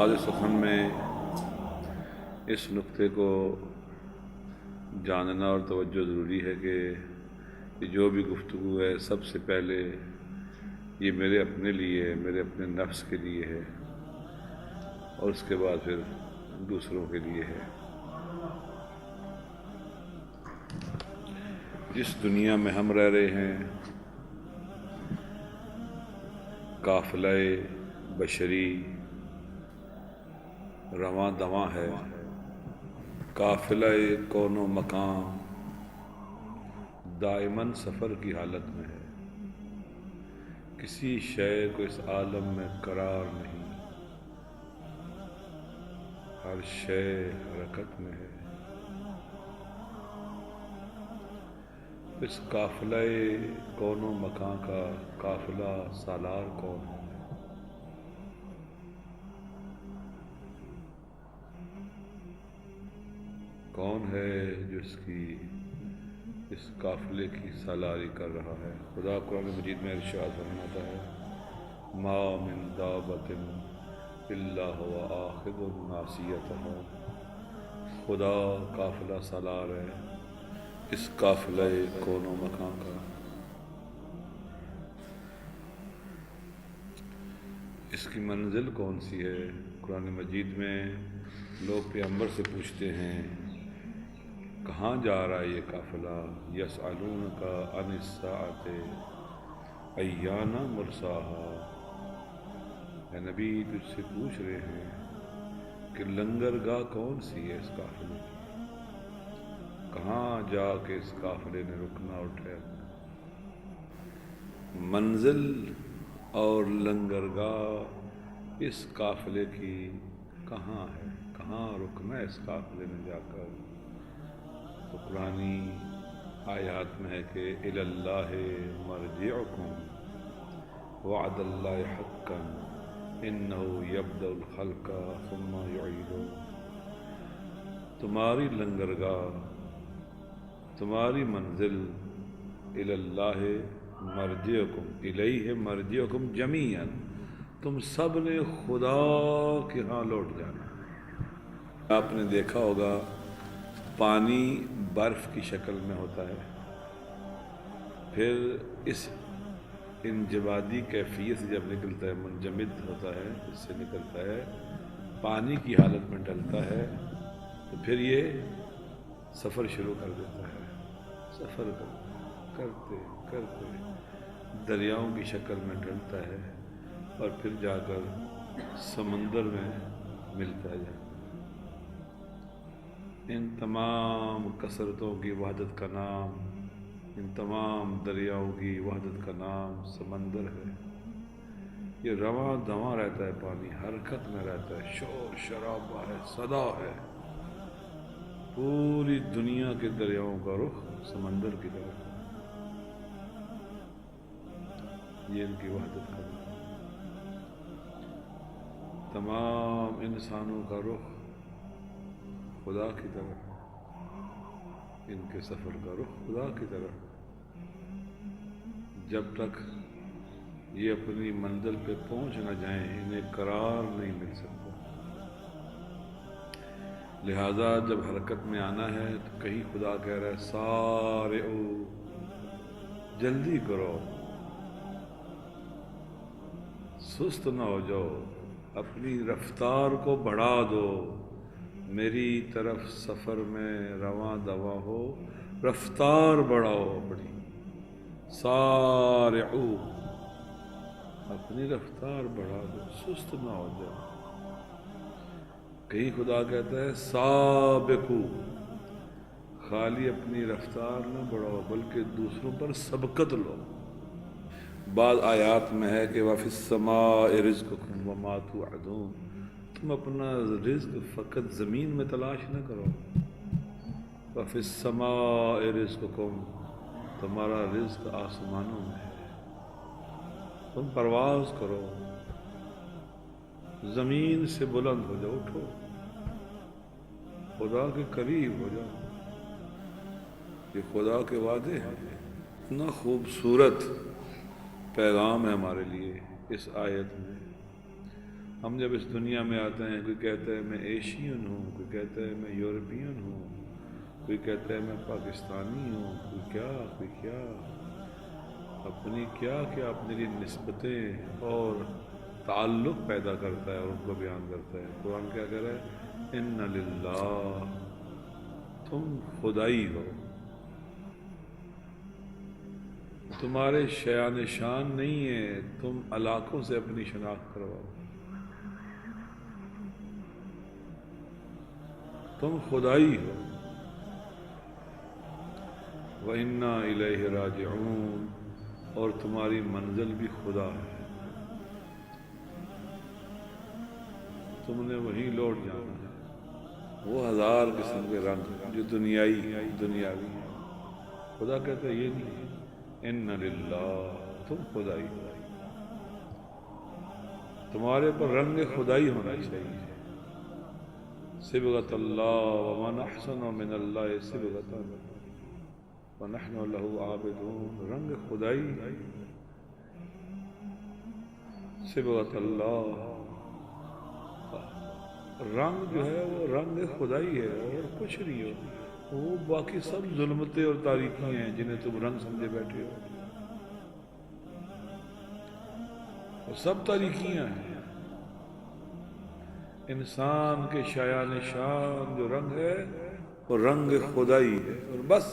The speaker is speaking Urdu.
آج سخن میں اس نقطے کو جاننا اور توجہ ضروری ہے کہ جو بھی گفتگو ہے سب سے پہلے یہ میرے اپنے لیے ہے، میرے اپنے نفس کے لیے ہے، اور اس کے بعد پھر دوسروں کے لیے ہے۔ جس دنیا میں ہم رہ رہے ہیں، قافلہ بشری رواں دواں ہے، قافلہ کون و مکان دائماً سفر کی حالت میں ہے۔ کسی شے کو اس عالم میں قرار نہیں، ہر شے حرکت میں ہے۔ اس قافلہ کون و مکان کا قافلہ سالار کون ہے؟ کون ہے جو اس قافلے کی سالاری کر رہا ہے؟ خدا قرآن مجید میں ارشاد فرماتا ہے، ما من دابۃ الا هو آخذ بناصیتها۔ خدا قافلہ سالار ہے اس قافلہ کون و مکان کا۔ اس کی منزل کون سی ہے؟ قرآن مجید میں لوگ پیغمبر سے پوچھتے ہیں کہاں جا رہا ہے یہ قافلہ؟ یسألونک عن الساعۃ ایان مرساہا۔ اے نبی، تجھ سے پوچھ رہے ہیں کہ لنگرگاہ کون سی ہے اس قافلے کی، کہاں جا کے اس قافلے نے رکنا اور ٹھہرنا۔ منزل اور لنگرگاہ اس قافلے کی کہاں ہے، کہاں رکنا ہے اس قافلے میں جا کر؟ تو قرآنی آیات میں ہے کہ الی اللہ مرجعکم وعد اللہ حقا انہ یبدأ الخلق ثم یعیدہ۔ تمہاری لنگرگاہ، تمہاری منزل الی اللہ مرجعکم، الیہ مرجعکم جمیعا، تم سب نے خدا کے ہاں لوٹ جانا۔ آپ نے دیکھا ہوگا پانی برف کی شکل میں ہوتا ہے، پھر اس انجمادی کیفیت سے جب نکلتا ہے، منجمد ہوتا ہے، اس سے نکلتا ہے، پانی کی حالت میں ڈلتا ہے، تو پھر یہ سفر شروع کر دیتا ہے۔ سفر کرتے کرتے دریاؤں کی شکل میں ڈلتا ہے اور پھر جا کر سمندر میں ملتا ہے۔ ان تمام کثرتوں کی وحدت کا نام، ان تمام دریاؤں کی وحدت کا نام سمندر ہے۔ یہ رواں دواں رہتا ہے، پانی حرکت میں رہتا ہے، شور شرابہ ہے، صدا ہے۔ پوری دنیا کے دریاؤں کا رخ سمندر کی طرف ہے۔ یہ ان کی وحدت کا نام۔ تمام انسانوں کا رخ خدا کی طرف، ان کے سفر کا رخ خدا کی طرف۔ جب تک یہ اپنی منزل پہ پہنچ نہ جائیں انہیں قرار نہیں مل سکتا۔ لہذا جب حرکت میں آنا ہے تو کہیں خدا کہہ رہا ہے سارعو، جلدی کرو، سست نہ ہو جاؤ، اپنی رفتار کو بڑھا دو، میری طرف سفر میں رواں دواں ہو، رفتار بڑھاؤ اپنی، سارعو، اپنی رفتار بڑھا دو، سست نہ ہو جاؤ۔ کہیں خدا کہتا ہے سابقو، خالی اپنی رفتار نہ بڑھاؤ بلکہ دوسروں پر سبقت لو۔ بعض آیات میں ہے کہ وَفِي السَّمَاءِ رِزْقُكُمْ وَمَا تُوعَدُونَ، تم اپنا رزق فقط زمین میں تلاش نہ کرو۔ وَفِي السَّمَاءِ رِزْقُكُمْ، تمہارا رزق آسمانوں میں ہے، تم پرواز کرو، زمین سے بلند ہو جاؤ، اٹھو، خدا کے قریب ہو جاؤ۔ یہ خدا کے وعدے ہیں۔ اتنا خوبصورت پیغام ہے ہمارے لیے اس آیت میں۔ ہم جب اس دنیا میں آتے ہیں، کوئی کہتا ہے میں ایشین ہوں، کوئی کہتا ہے میں یورپین ہوں، کوئی کہتا ہے میں پاکستانی ہوں، کوئی کیا اپنی کیا اپنے لیے نسبتیں اور تعلق پیدا کرتا ہے اور ان کو بیان کرتا ہے۔ قرآن کیا کہہ رہا ہے؟ ان للہ، تم خدائی ہو، تمہارے شیان شان نہیں ہے، تم علاقوں سے اپنی شناخت کرواؤ، تم خدائی ہو۔ وَإِنَّا إِلَيْهِ رَاجِعُونَ، اور تمہاری منزل بھی خدا ہے، تم نے وہیں لوٹ جانا ہے۔ وہ ہزار قسم کے رنگ جو دنیاوی ہیں، خدا کہتا ہے یہ نہیں ہے، ان للہ، تم خدائی ہو، تمہارے پر رنگ خدائی ہونا چاہیے۔ صبغۃ اللہ، ومن احسن من اللہ صبغۃ ونحن له عابدون، رنگ خدائی، صبغۃ اللہ، رنگ جو ہے وہ رنگ خدائی ہے اور کچھ نہیں ہو۔ وہ باقی سب ظلمتیں اور تاریکی ہیں جنہیں تم رنگ سمجھے بیٹھے ہو، وہ سب تاریکیاں ہیں۔ انسان کے شایان شان جو رنگ ہے وہ رنگ خدائی ہے، اور بس